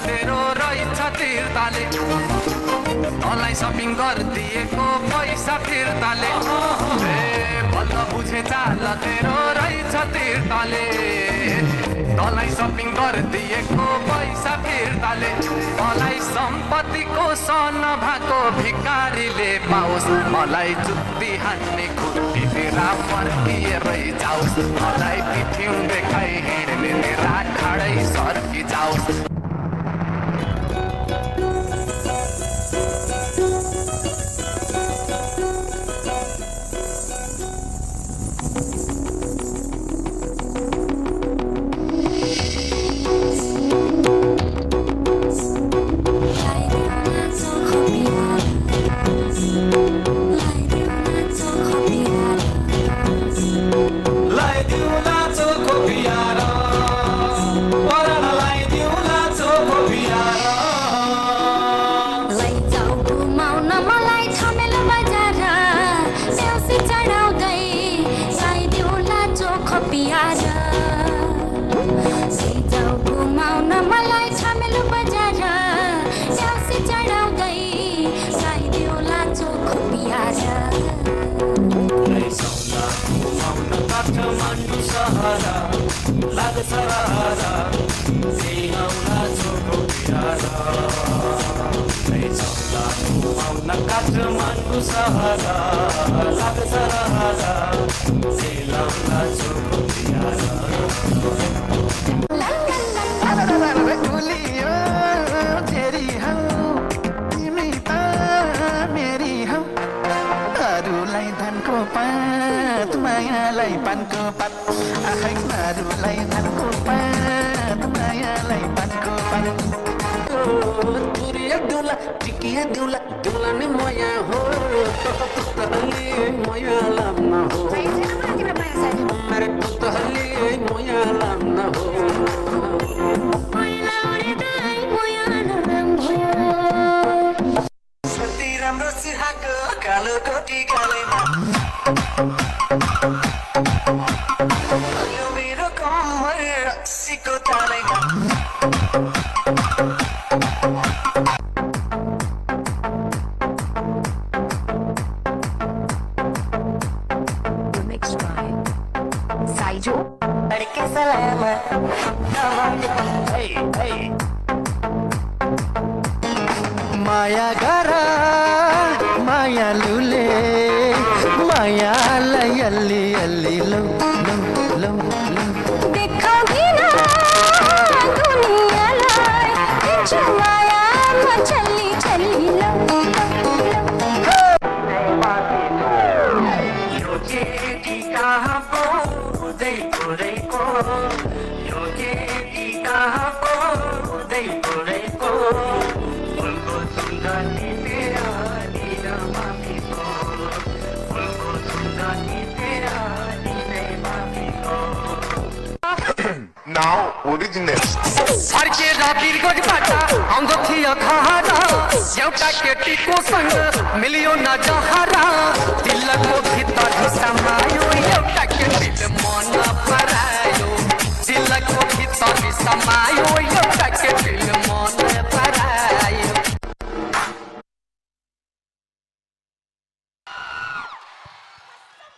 तेरो रहेछ तिर्ताले तँलाई सपिङ गरिदिएको पैसा फिर्ताले बल्ल बुझे चाल तेरो रहेछ तिर्ताले तँलाई सपिङ गरिदिएको पैसा फिर्ताले मलाई सम्पत्तिको सन भएको भिकारीले पाओस् मलाई जुत्ती हान्ने खुट्टीतिर फर्किएरै जाओस् मलाई पिठ्यौँ देखाइ हिँड्ने मेरा खाडै सर्की जाओस् काठमाडौँ सहरा लाग्छ रहरा सिलाउला चोको प्यारा भुलियो तेरी हौ तिमी त मेरी हौ अरूलाई धनको पात मायालाई पानको पात आखै अरूलाई धनको पात मायालाई पानको पात तुरिया दुला टिकिया दुला दुला नि मया हो पुतहली मया लाम हो मेरे पुतहली मया लाम हो सती राम्रो सुहाको कालो कोटी कालेमा यो मेरो कम्मर रक्सीको तालैमा माया गर माया लुले मायालाई अल्ली अल्ली लौ लौ लौ लौ देखाउँदिन दुनियाँलाई दिन्छु मायामा छल्ली छल्ली लौ यो केटी कहाँ पो उदयपुरैको यो केटी कहाँ पो उदयपुरैको फुलको सुन्दरी तेरा निर माफीको फुलको सुन्दरी तेरा निरै माफीको Now original. फर्केर बिरगोजबाट आउँदो थियो खहरा एउटा केटीको सँग मिल्यो न जहरा दिलको भित्र समायो